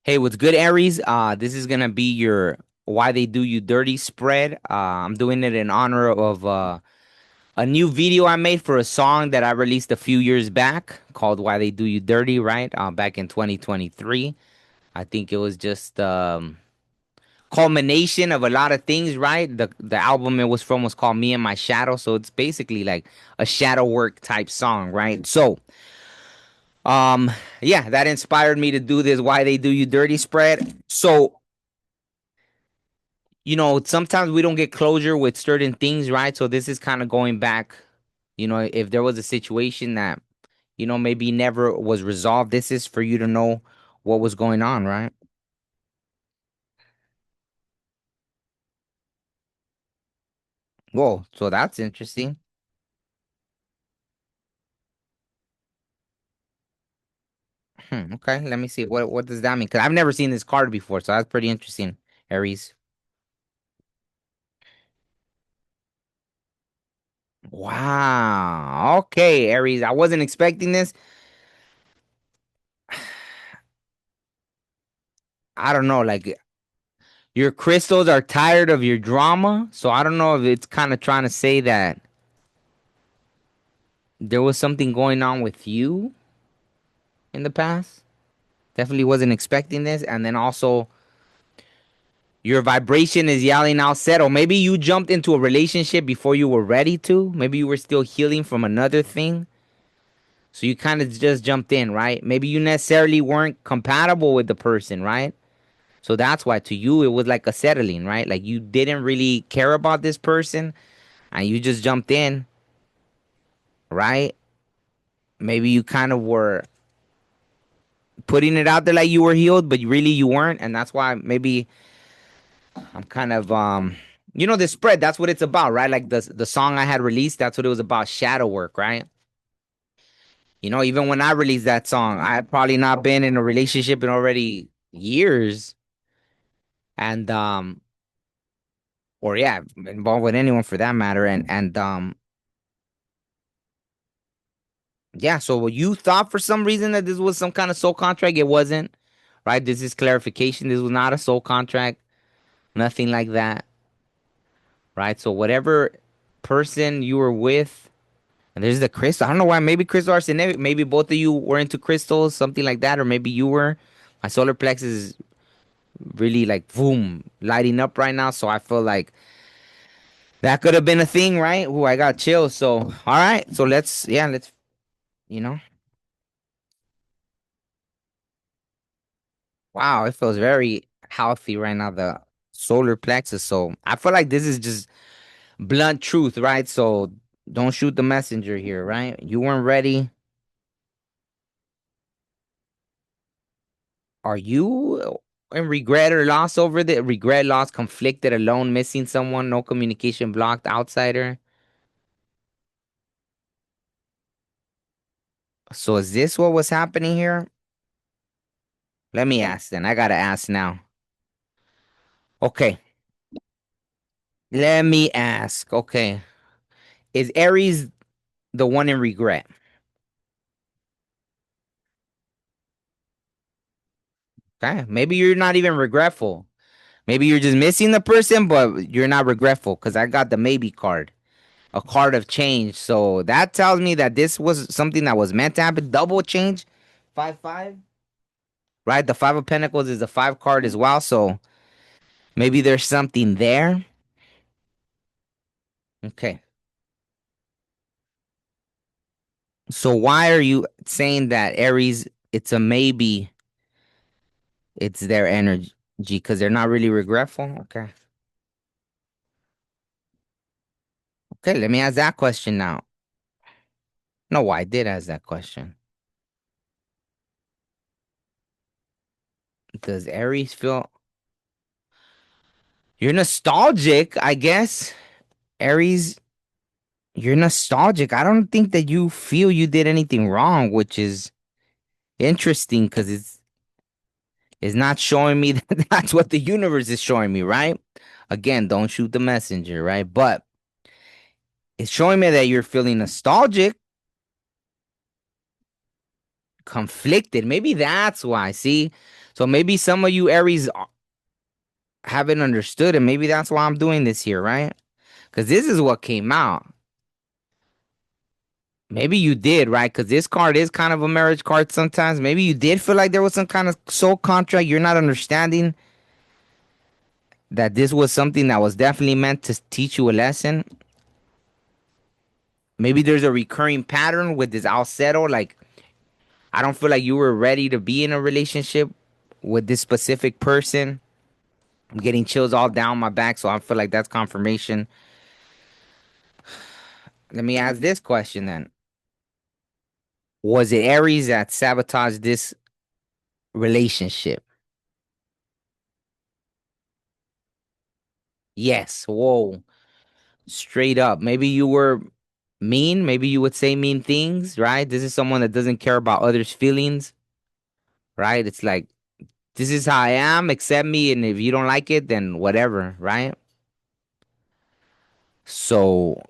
Hey, what's good, Aries? This is gonna be your Why They Do You Dirty spread. I'm doing it in honor of a new video I made for a song that I released a few years back called Why They Do You Dirty, right? Back in 2023. I think it was just culmination of a lot of things, right? The album it was from was called Me and My Shadow, so it's basically like a shadow work type song, right? Um, yeah, that inspired me to do this Why They Do You Dirty spread. Sometimes we don't get closure with certain things, right? So this is kind of going back, if there was a situation that, maybe never was resolved, this is for you to know what was going on, right? Whoa, so that's interesting. Okay, let me see. What does that mean? Because I've never seen this card before, so that's pretty interesting, Aries. Wow. Okay, Aries. I wasn't expecting this. I don't know, like your crystals are tired of your drama, so I don't know if it's kind of trying to say that there was something going on with you in the past. Definitely wasn't expecting this. And then also, your vibration is yelling out, settle. Maybe you jumped into a relationship before you were ready to. Maybe you were still healing from another thing. So you kind of just jumped in, right? Maybe you necessarily weren't compatible with the person, right? So that's why to you it was like a settling, right? Like you didn't really care about this person and you just jumped in, right? Maybe you kind of were putting it out there like you were healed, but really you weren't. And that's why maybe I'm kind of the spread, that's what it's about, right? Like the song I had released, that's what it was about, shadow work, right? Even when I released that song, I had probably not been in a relationship in already years. And or yeah, involved with anyone for that matter. And yeah, so you thought for some reason that this was some kind of soul contract. It wasn't, right? This is clarification. This was not a soul contract, nothing like that, right? So whatever person you were with. And there's the crystal. I don't know why. Maybe crystal arsenic. Maybe both of you were into crystals, something like that, or maybe you were. My solar plexus is really like boom, lighting up right now. So I feel like that could have been a thing, right? Ooh, I got chills. So all right. So let's you know. Wow, it feels very healthy right now. The solar plexus. So I feel like this is just blunt truth, right? So don't shoot the messenger here, right? You weren't ready. Are you in regret or loss over the regret, loss, conflicted, alone, missing someone, no communication, blocked, outsider? So is this what was happening here? Let me ask then. I gotta ask now. Okay, let me ask. Okay, is Aries the one in regret? Okay, maybe you're not even regretful. Maybe you're just missing the person, but you're not regretful because I got the maybe card, a card of change. So that tells me that this was something that was meant to happen. Double change, 5-5. Right? The Five of Pentacles is a five card as well. So maybe there's something there. Okay. So why are you saying that Aries, it's a maybe, it's their energy? Because they're not really regretful? Okay. Okay, let me ask that question now. No, I did ask that question. Does Aries feel you're nostalgic, I guess? Aries, you're nostalgic. I don't think that you feel you did anything wrong, which is interesting because it's not showing me that that's what the universe is showing me, right? Again, don't shoot the messenger, right? But it's showing me that you're feeling nostalgic, conflicted. Maybe that's why. See? So maybe some of you Aries haven't understood, and maybe that's why I'm doing this here, right? Because this is what came out. Maybe you did, right? Because this card is kind of a marriage card sometimes. Maybe you did feel like there was some kind of soul contract. You're not understanding that this was something that was definitely meant to teach you a lesson. Maybe there's a recurring pattern with this I'll settle. Like, I don't feel like you were ready to be in a relationship with this specific person. I'm getting chills all down my back, so I feel like that's confirmation. Let me ask this question then. Was it Aries that sabotaged this relationship? Yes. Whoa. Straight up. Maybe you were mean. Maybe you would say mean things, right? This is someone that doesn't care about others' feelings, right? It's like, this is how I am, accept me. And if you don't like it, then whatever, right? So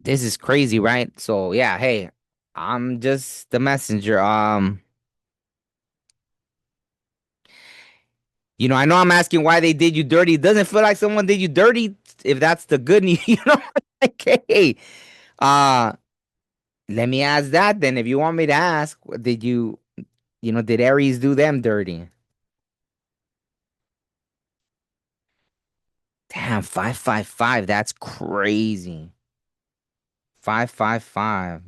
this is crazy, right? So yeah, hey, I'm just the messenger. I know I'm asking why they did you dirty. It doesn't feel like someone did you dirty if that's the good news, Like, hey, uh, let me ask that then. If you want me to ask, did Aries do them dirty? Damn, 555. That's crazy. 555.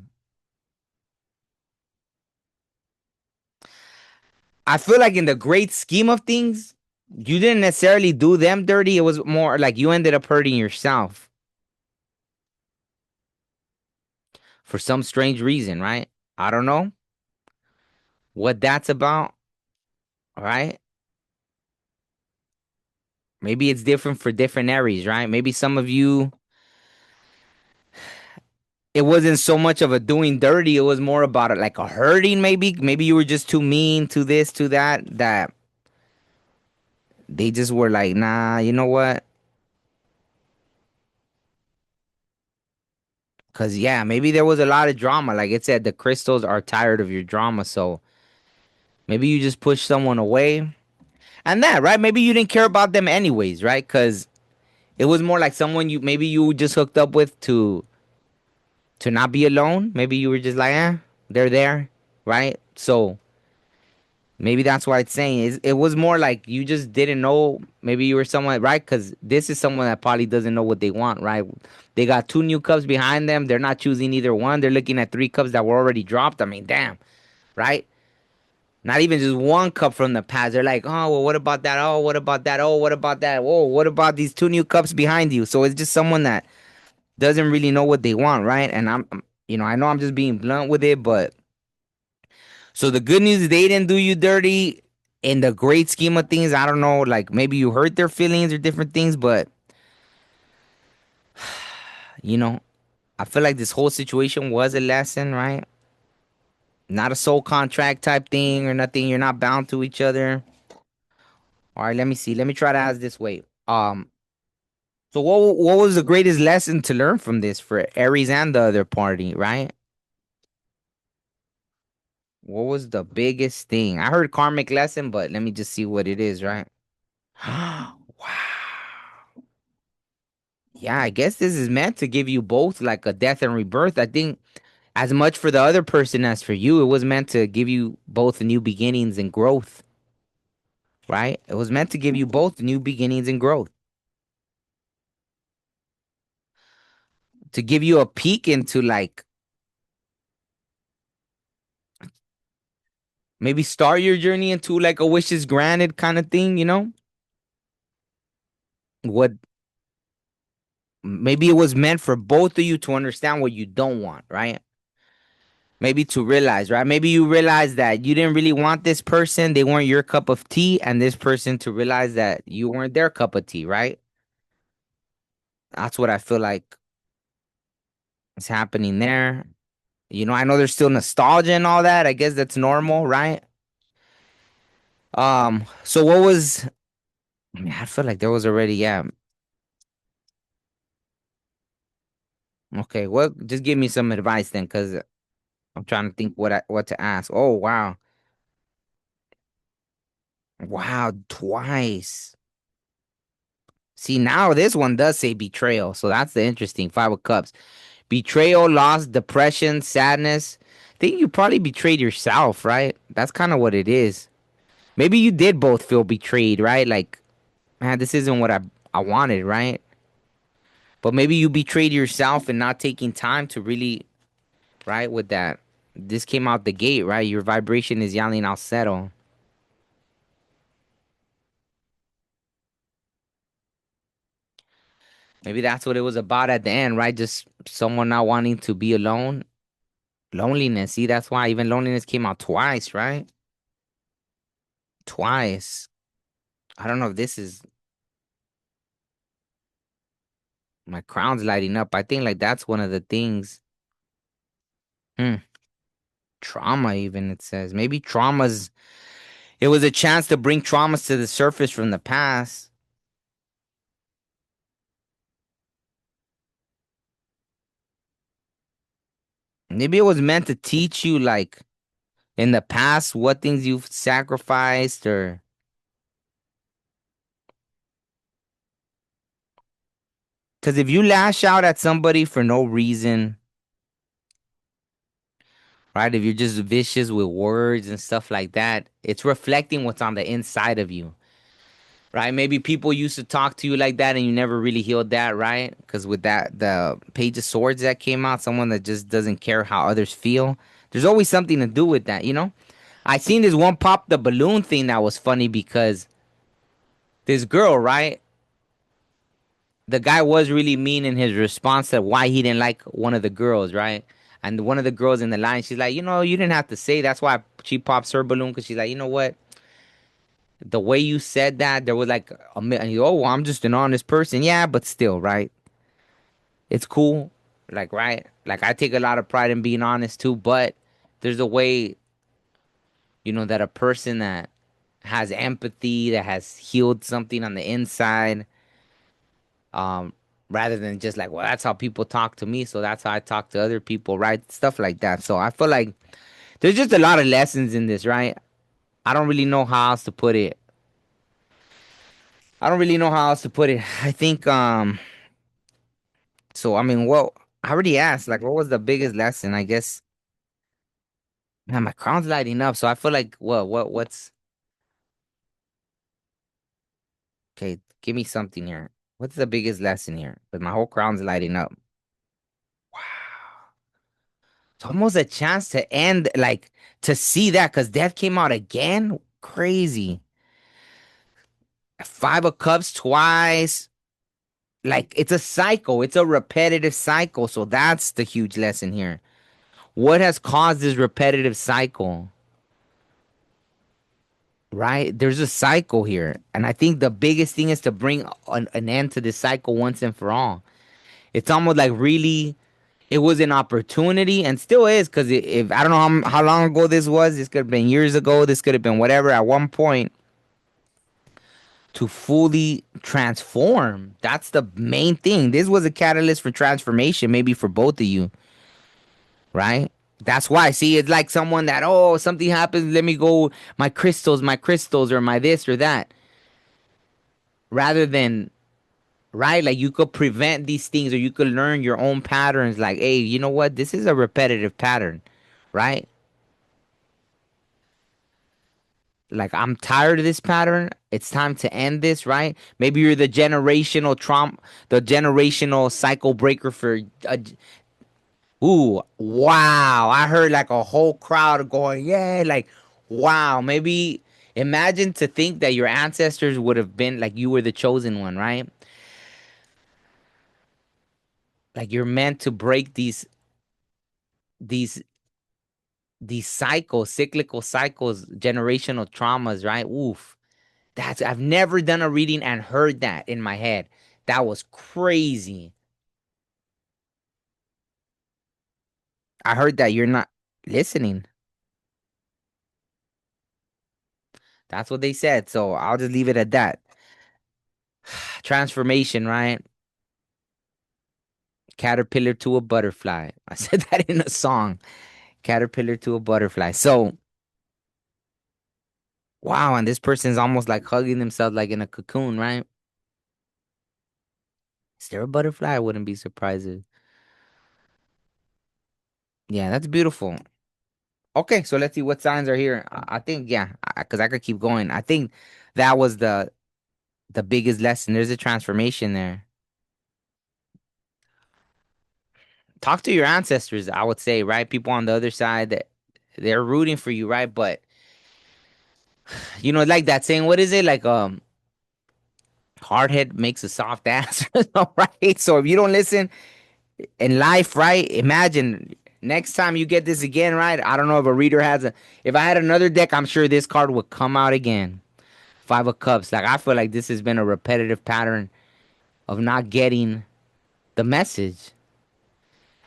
I feel like in the great scheme of things, you didn't necessarily do them dirty. It was more like you ended up hurting yourself for some strange reason, right? I don't know what that's about, right? Maybe it's different for different Aries, right? Maybe some of you, it wasn't so much of a doing dirty. It was more about it, like a hurting, maybe. Maybe you were just too mean to this, to that, that they just were like, nah, you know what? Because, yeah, maybe there was a lot of drama. Like it said, the crystals are tired of your drama. So maybe you just pushed someone away. And that, right? Maybe you didn't care about them anyways, right? Because it was more like someone maybe you just hooked up with to not be alone. Maybe you were just like, they're there, right? So maybe that's why it's saying it was more like you just didn't know. Maybe you were someone, right? Because this is someone that probably doesn't know what they want, right? They got two new cups behind them. They're not choosing either one. They're looking at three cups that were already dropped. I mean, damn, right? Not even just one cup from the past. They're like, oh, well, what about that? Oh, what about that? Oh, what about that? Oh, what about these two new cups behind you? So it's just someone that doesn't really know what they want, right? And I know I'm just being blunt with it, but so the good news is they didn't do you dirty. In the great scheme of things, I don't know, like maybe you hurt their feelings or different things, but you know, I feel like this whole situation was a lesson, right? Not a soul contract type thing or nothing. You're not bound to each other. All right, let me see. Let me try to ask this way. So what was the greatest lesson to learn from this for Aries and the other party, right? What was the biggest thing? I heard karmic lesson, but let me just see what it is, right? Wow. Yeah, I guess this is meant to give you both like a death and rebirth. I think as much for the other person as for you, it was meant to give you both new beginnings and growth, right? It was meant to give you both new beginnings and growth, to give you a peek into like maybe start your journey into like a wishes granted kind of thing, What maybe it was meant for both of you to understand what you don't want, right? Maybe to realize, right? Maybe you realize that you didn't really want this person, they weren't your cup of tea, and this person to realize that you weren't their cup of tea, right? That's what I feel like is happening there. I know there's still nostalgia and all that. I guess that's normal, right? So what was I mean, I feel like there was already, yeah. Okay, well, just give me some advice then, because I'm trying to think what to ask. Oh wow. Wow, twice. See, now this one does say betrayal. So that's the interesting. Five of Cups. Betrayal, loss, depression, sadness. I think you probably betrayed yourself, right? That's kind of what it is. Maybe you did both feel betrayed, right? Like, man, this isn't what I wanted, right? But maybe you betrayed yourself and not taking time to really, right, with that. This came out the gate, right? Your vibration is yelling out settle. Maybe that's what it was about at the end, right? Just someone not wanting to be alone. Loneliness. See, that's why even loneliness came out twice, right? Twice. I don't know if this is my crown's lighting up. I think like that's one of the things. Hmm. Trauma, even it says. Maybe traumas. It was a chance to bring traumas to the surface from the past. Maybe it was meant to teach you, like, in the past, what things you've sacrificed, or because if you lash out at somebody for no reason, right? If you're just vicious with words and stuff like that, it's reflecting what's on the inside of you, right? Maybe people used to talk to you like that and you never really healed that, right? Because with that, the Page of Swords that came out, someone that just doesn't care how others feel, there's always something to do with that, you know? I seen this one pop the balloon thing that was funny because this girl, right? The guy was really mean in his response to why he didn't like one of the girls, right? And one of the girls in the line, she's like, you didn't have to say. That's why she pops her balloon because she's like, you know what? The way you said that, there was like and you, oh, well, I'm just an honest person. Yeah, but still, right? It's cool. Like, right? Like, I take a lot of pride in being honest too, but there's a way, that a person that has empathy, that has healed something on the inside, um, rather than just like, well, that's how people talk to me, so that's how I talk to other people, right? Stuff like that. So I feel like there's just a lot of lessons in this, right? I don't really know how else to put it. I don't really know how else to put it. I think so I mean, well, I already asked, like, what was the biggest lesson? I guess, man, my crown's lighting up, so I feel like, well, what's okay, give me something here. What's the biggest lesson here? But my whole crown's lighting up. Wow. It's almost a chance to end, like, to see that because death came out again. Crazy. Five of Cups twice. Like, it's a cycle, it's a repetitive cycle. So that's the huge lesson here. What has caused this repetitive cycle? Right? There's a cycle here. And I think the biggest thing is to bring an end to this cycle once and for all. It's almost like really it was an opportunity and still is because if I don't know how long ago this was, this could have been years ago, this could have been whatever at one point to fully transform. That's the main thing. This was a catalyst for transformation, maybe for both of you, right? That's why. See, it's like someone that, oh, something happens, let me go, my crystals, or my this or that, rather than, right? Like you could prevent these things or you could learn your own patterns. Like, hey, you know what? This is a repetitive pattern, right? Like, I'm tired of this pattern. It's time to end this, right? Maybe you're the generational trauma, the generational cycle breaker for. Ooh, wow! I heard like a whole crowd going, "Yeah!" Like, wow. Maybe imagine to think that your ancestors would have been like you were the chosen one, right? Like you're meant to break these these cycles, cyclical cycles, generational traumas, right? Oof. That's I've never done a reading and heard that in my head. That was crazy. I heard that you're not listening. That's what they said. So I'll just leave it at that. Transformation, right? Caterpillar to a butterfly. I said that in a song. Caterpillar to a butterfly. So, wow, and this person's almost like hugging themselves like in a cocoon, right? Is there a butterfly? I wouldn't be surprised if. Yeah, that's beautiful. Okay, so let's see what signs are here. I think, yeah, because I could keep going. I think that was the biggest lesson. There's a transformation there. Talk to your ancestors, I would say, right? People on the other side that they're rooting for you, right? But like that saying, what is it? Like hard head makes a soft ass, right? So if you don't listen in life, right? Imagine next time you get this again, right? I don't know if a reader has a if I had another deck, I'm sure this card would come out again. Five of Cups. Like I feel like this has been a repetitive pattern of not getting the message.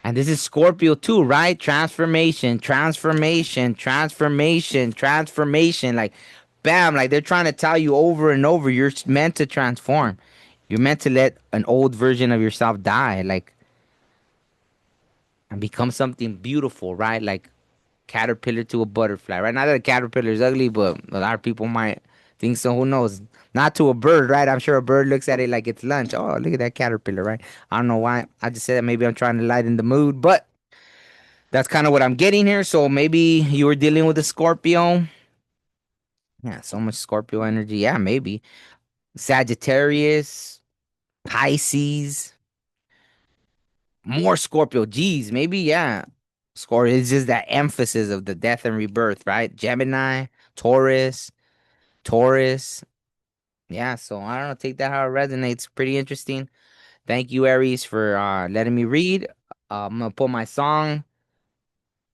And this is Scorpio too, right? Transformation, transformation, transformation, transformation. Like, bam, like they're trying to tell you over and over, you're meant to transform. You're meant to let an old version of yourself die, like, and become something beautiful, right? Like caterpillar to a butterfly, right? Not that a caterpillar is ugly, but a lot of people might think so. Who knows? Not to a bird, right? I'm sure a bird looks at it like it's lunch. Oh, look at that caterpillar, right? I don't know why. I just said that maybe I'm trying to lighten the mood, but that's kind of what I'm getting here. So maybe you were dealing with a Scorpio. Yeah, so much Scorpio energy. Yeah, maybe. Sagittarius, Pisces, more Scorpio. Geez, maybe, yeah. Scorpio is just that emphasis of the death and rebirth, right? Gemini, Taurus, Taurus. Yeah, so I don't know. Take that how it resonates. Pretty interesting. Thank you, Aries, for letting me read. I'm gonna put my song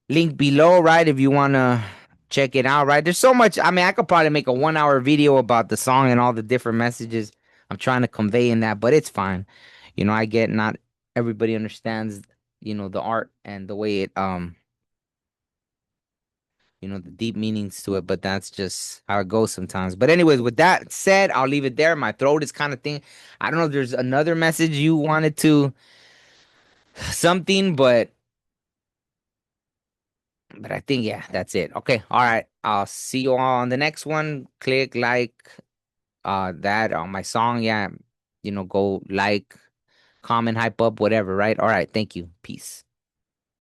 link below, right? If you wanna check it out, right? There's so much. I mean, I could probably make a 1 hour video about the song and all the different messages I'm trying to convey in that, but it's fine. I get not everybody understands, the art and the way it the deep meanings to it, but that's just how it goes sometimes. But anyways, with that said, I'll leave it there. My throat is kind of thing. I don't know if there's another message you wanted to something, but I think yeah, that's it. Okay, all right. I'll see you all on the next one. Click like that on my song. Yeah, go like, comment, hype up, whatever, right? All right, thank you. Peace.